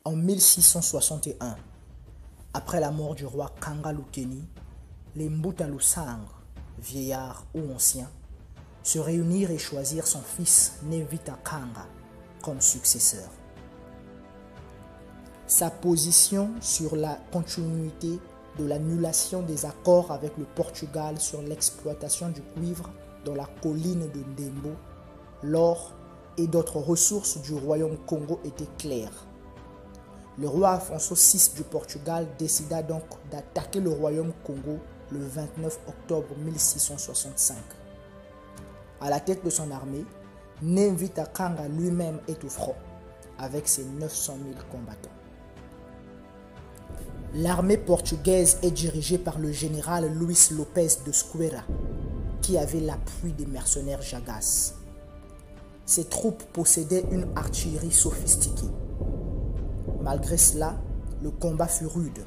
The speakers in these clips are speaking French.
En 1661, après la mort du roi Kanga Lukeni, les Mbuta Lusangre, vieillards ou anciens, se réunirent et choisirent son fils Nevita Kanga comme successeur. Sa position sur la continuité de l'annulation des accords avec le Portugal sur l'exploitation du cuivre dans la colline de Ndembo, l'or et d'autres ressources du royaume Congo était claire. Le roi Afonso VI du Portugal décida donc d'attaquer le royaume Congo le 29 octobre 1665. À la tête de son armée, Nevita Kanga lui-même est au front, avec ses 900 000 combattants. L'armée portugaise est dirigée par le général Luis Lopes de Squeira, qui avait l'appui des mercenaires Jagas. Ses troupes possédaient une artillerie sophistiquée. Malgré cela, le combat fut rude.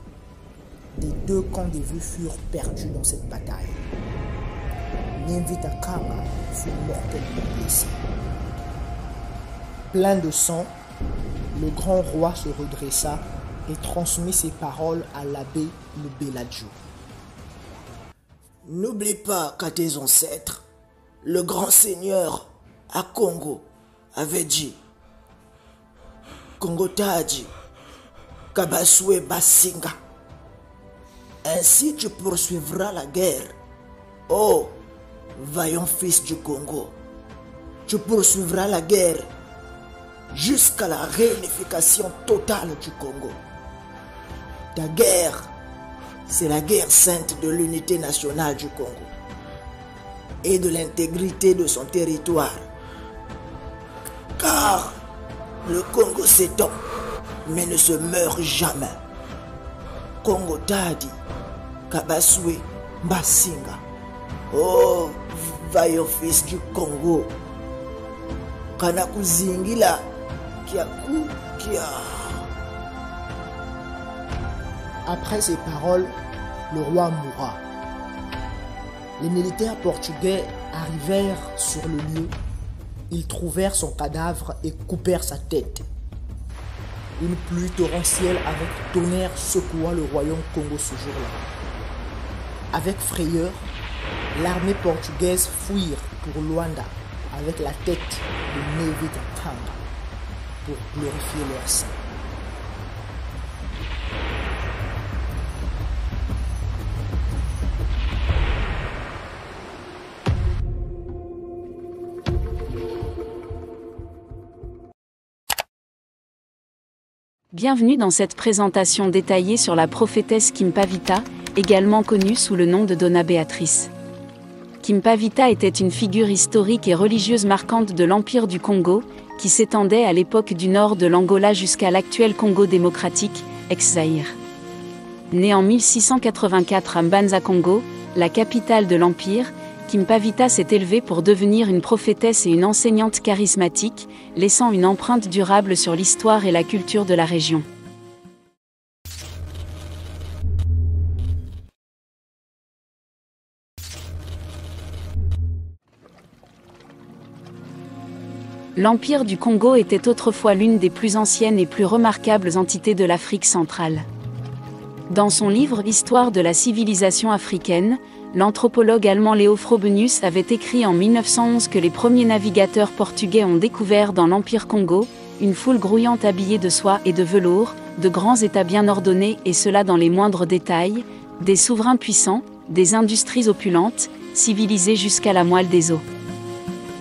Des deux camps des vœux furent perdus dans cette bataille. Nevita Kanga fut mortellement blessé. Plein de sang, le grand roi se redressa et transmit ses paroles à l'abbé Lubeladjo. N'oublie pas qu'à tes ancêtres, le grand seigneur à Congo avait dit Congo Tadi, Kabaswe Basinga. Ainsi tu poursuivras la guerre. Oh, vaillant fils du Congo, tu poursuivras la guerre jusqu'à la réunification totale du Congo. Ta guerre, c'est la guerre sainte de l'unité nationale du Congo et de l'intégrité de son territoire. Car le Congo s'étend, mais ne se meurt jamais. Congo Tadi, Kabaswe, Basinga. Oh, vaillant fils du Congo. Kanakuzingila, Kiaku, Kia. Après ces paroles, le roi mourra. Les militaires portugais arrivèrent sur le lieu. Ils trouvèrent son cadavre et coupèrent sa tête. Une pluie torrentielle avec tonnerre secoua le royaume Congo ce jour-là. Avec frayeur, l'armée portugaise fuirent pour Luanda avec la tête de Nevita Kanga pour glorifier leur saint. Bienvenue dans cette présentation détaillée sur la prophétesse Kimpavita, également connue sous le nom de Donna Béatrice. Kimpavita était une figure historique et religieuse marquante de l'Empire du Congo, qui s'étendait à l'époque du nord de l'Angola jusqu'à l'actuel Congo démocratique, ex-Zaïre. Née en 1684 à Mbanza Congo, la capitale de l'Empire, Kimpavita s'est élevée pour devenir une prophétesse et une enseignante charismatique, laissant une empreinte durable sur l'histoire et la culture de la région. L'Empire du Congo était autrefois l'une des plus anciennes et plus remarquables entités de l'Afrique centrale. Dans son livre « Histoire de la civilisation africaine », l'anthropologue allemand Léo Frobenius avait écrit en 1911 que les premiers navigateurs portugais ont découvert dans l'Empire Congo une foule grouillante habillée de soie et de velours, de grands États bien ordonnés et cela dans les moindres détails, des souverains puissants, des industries opulentes, civilisées jusqu'à la moelle des os.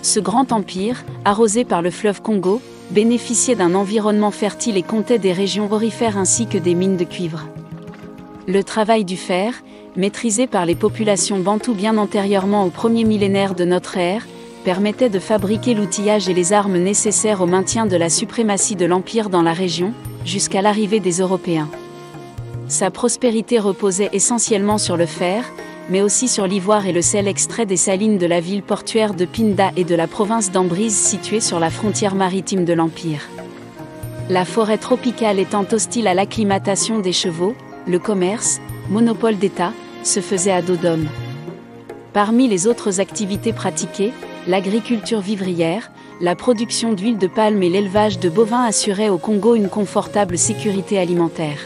Ce grand empire, arrosé par le fleuve Congo, bénéficiait d'un environnement fertile et comptait des régions aurifères ainsi que des mines de cuivre. Le travail du fer, maîtrisé par les populations bantoues bien antérieurement au premier millénaire de notre ère, permettait de fabriquer l'outillage et les armes nécessaires au maintien de la suprématie de l'Empire dans la région, jusqu'à l'arrivée des Européens. Sa prospérité reposait essentiellement sur le fer, mais aussi sur l'ivoire et le sel extrait des salines de la ville portuaire de Pinda et de la province d'Ambrise située sur la frontière maritime de l'Empire. La forêt tropicale étant hostile à l'acclimatation des chevaux, le commerce, monopole d'État, se faisait à dos d'homme. Parmi les autres activités pratiquées, l'agriculture vivrière, la production d'huile de palme et l'élevage de bovins assuraient au Congo une confortable sécurité alimentaire.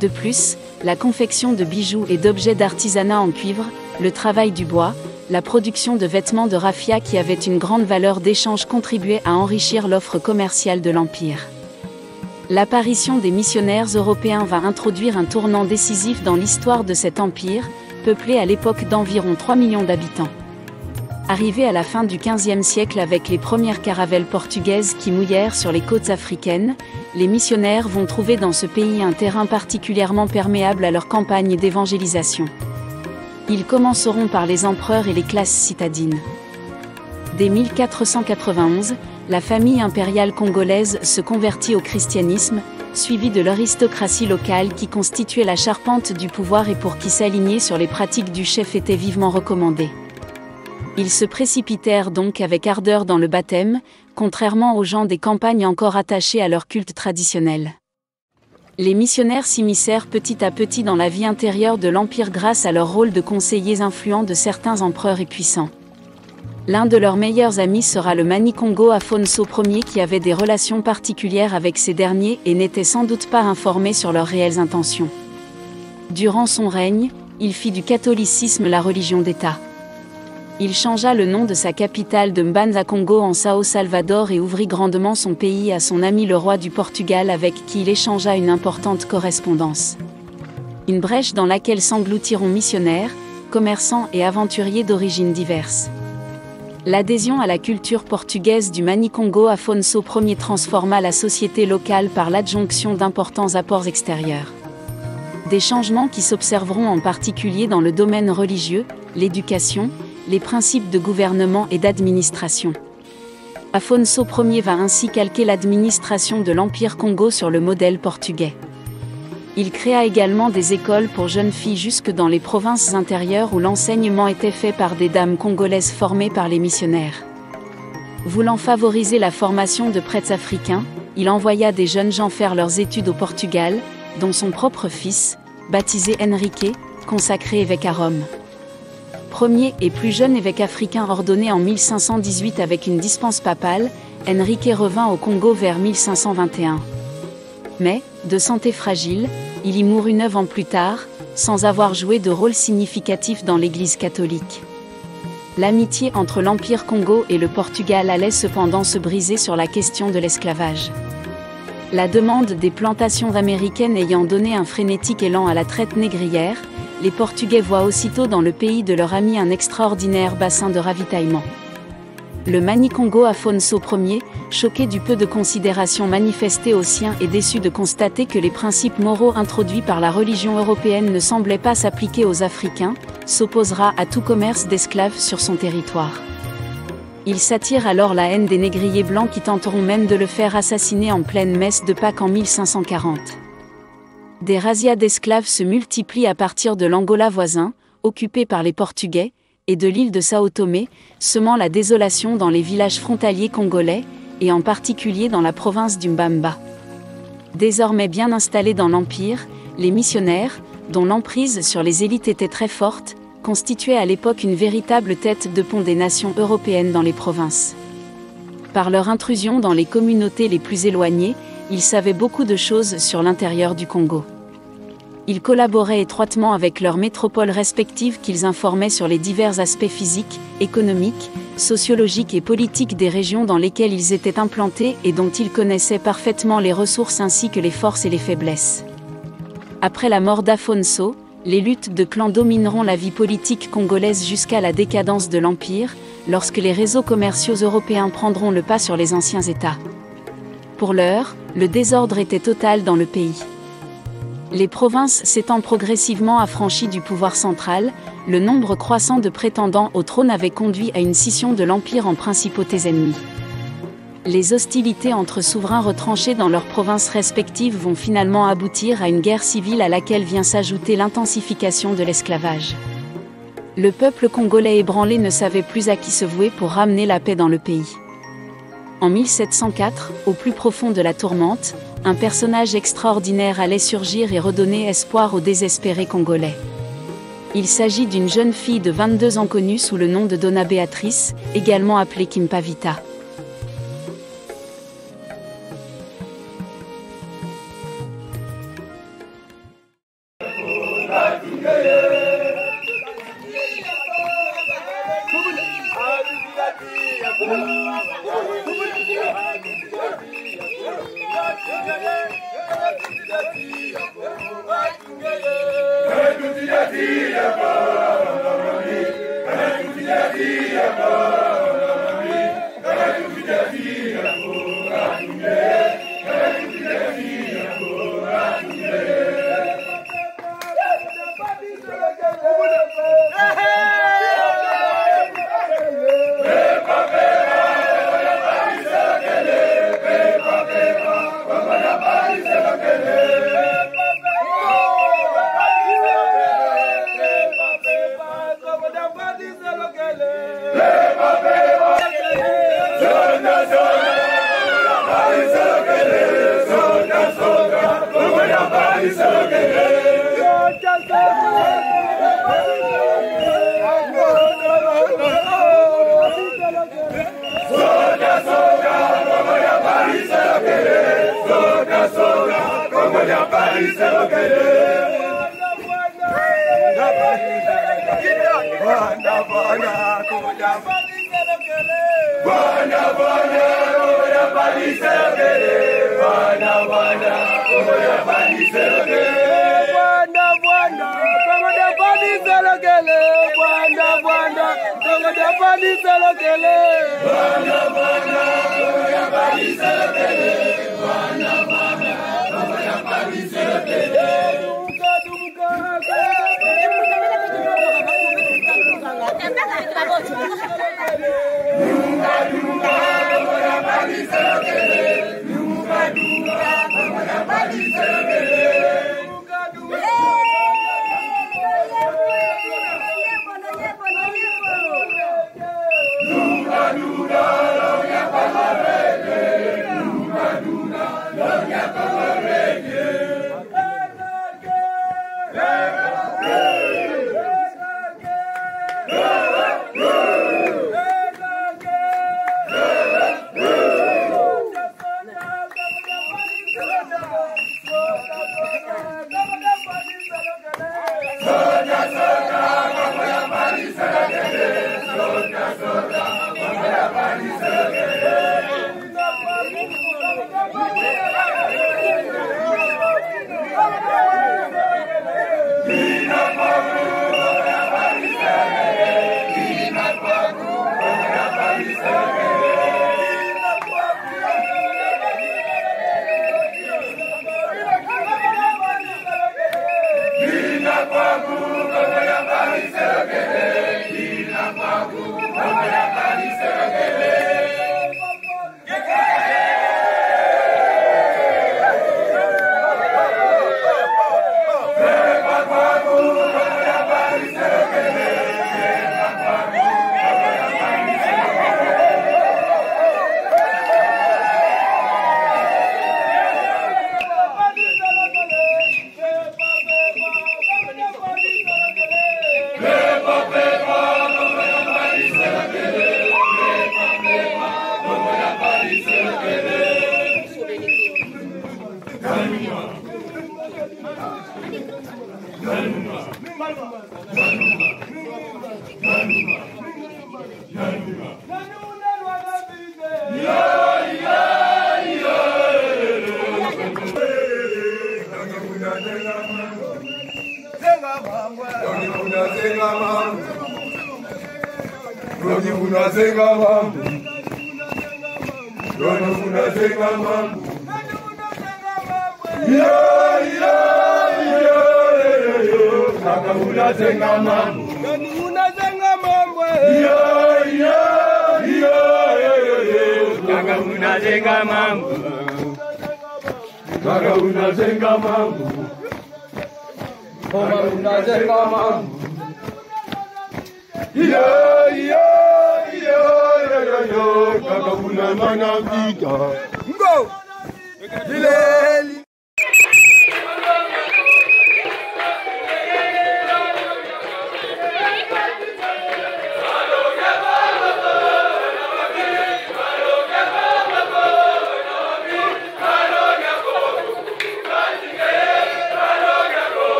De plus, la confection de bijoux et d'objets d'artisanat en cuivre, le travail du bois, la production de vêtements de raffia qui avaient une grande valeur d'échange contribuaient à enrichir l'offre commerciale de l'Empire. L'apparition des missionnaires européens va introduire un tournant décisif dans l'histoire de cet empire, peuplé à l'époque d'environ 3 millions d'habitants. Arrivés à la fin du XVe siècle avec les premières caravelles portugaises qui mouillèrent sur les côtes africaines, les missionnaires vont trouver dans ce pays un terrain particulièrement perméable à leur campagne d'évangélisation. Ils commenceront par les empereurs et les classes citadines. Dès 1491, la famille impériale congolaise se convertit au christianisme, suivie de l'aristocratie locale qui constituait la charpente du pouvoir et pour qui s'aligner sur les pratiques du chef était vivement recommandé. Ils se précipitèrent donc avec ardeur dans le baptême, contrairement aux gens des campagnes encore attachés à leur culte traditionnel. Les missionnaires s'immiscèrent petit à petit dans la vie intérieure de l'Empire grâce à leur rôle de conseillers influents de certains empereurs et puissants. L'un de leurs meilleurs amis sera le Mani-Congo Afonso Ier qui avait des relations particulières avec ces derniers et n'était sans doute pas informé sur leurs réelles intentions. Durant son règne, il fit du catholicisme la religion d'État. Il changea le nom de sa capitale de Mbanza-Congo en Sao Salvador et ouvrit grandement son pays à son ami le roi du Portugal avec qui il échangea une importante correspondance. Une brèche dans laquelle s'engloutiront missionnaires, commerçants et aventuriers d'origines diverses. L'adhésion à la culture portugaise du Mani-Congo Afonso Ier transforma la société locale par l'adjonction d'importants apports extérieurs. Des changements qui s'observeront en particulier dans le domaine religieux, l'éducation, les principes de gouvernement et d'administration. Afonso Ier va ainsi calquer l'administration de l'Empire Congo sur le modèle portugais. Il créa également des écoles pour jeunes filles jusque dans les provinces intérieures où l'enseignement était fait par des dames congolaises formées par les missionnaires. Voulant favoriser la formation de prêtres africains, il envoya des jeunes gens faire leurs études au Portugal, dont son propre fils, baptisé Henrique, consacré évêque à Rome. Premier et plus jeune évêque africain ordonné en 1518 avec une dispense papale, Henrique revint au Congo vers 1521. Mais, de santé fragile, il y mourut 9 ans plus tard, sans avoir joué de rôle significatif dans l'Église catholique. L'amitié entre l'Empire Congo et le Portugal allait cependant se briser sur la question de l'esclavage. La demande des plantations américaines ayant donné un frénétique élan à la traite négrière, les Portugais voient aussitôt dans le pays de leur ami un extraordinaire bassin de ravitaillement. Le Mani-Congo Afonso Ier, choqué du peu de considération manifestée aux siens et déçu de constater que les principes moraux introduits par la religion européenne ne semblaient pas s'appliquer aux Africains, s'opposera à tout commerce d'esclaves sur son territoire. Il s'attire alors la haine des négriers blancs qui tenteront même de le faire assassiner en pleine messe de Pâques en 1540. Des razzias d'esclaves se multiplient à partir de l'Angola voisin, occupé par les Portugais, et de l'île de Sao Tomé, semant la désolation dans les villages frontaliers congolais, et en particulier dans la province du Mbamba. Désormais bien installés dans l'Empire, les missionnaires, dont l'emprise sur les élites était très forte, constituaient à l'époque une véritable tête de pont des nations européennes dans les provinces. Par leur intrusion dans les communautés les plus éloignées, ils savaient beaucoup de choses sur l'intérieur du Congo. Ils collaboraient étroitement avec leurs métropoles respectives qu'ils informaient sur les divers aspects physiques, économiques, sociologiques et politiques des régions dans lesquelles ils étaient implantés et dont ils connaissaient parfaitement les ressources ainsi que les forces et les faiblesses. Après la mort d'Afonso, les luttes de clans domineront la vie politique congolaise jusqu'à la décadence de l'Empire, lorsque les réseaux commerciaux européens prendront le pas sur les anciens États. Pour l'heure, le désordre était total dans le pays. Les provinces s'étant progressivement affranchies du pouvoir central, le nombre croissant de prétendants au trône avait conduit à une scission de l'Empire en principautés ennemies. Les hostilités entre souverains retranchés dans leurs provinces respectives vont finalement aboutir à une guerre civile à laquelle vient s'ajouter l'intensification de l'esclavage. Le peuple congolais ébranlé ne savait plus à qui se vouer pour ramener la paix dans le pays. En 1704, au plus profond de la tourmente, un personnage extraordinaire allait surgir et redonner espoir aux désespérés Congolais. Il s'agit d'une jeune fille de 22 ans connue sous le nom de Donna Béatrice, également appelée Kimpavita.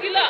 Gila.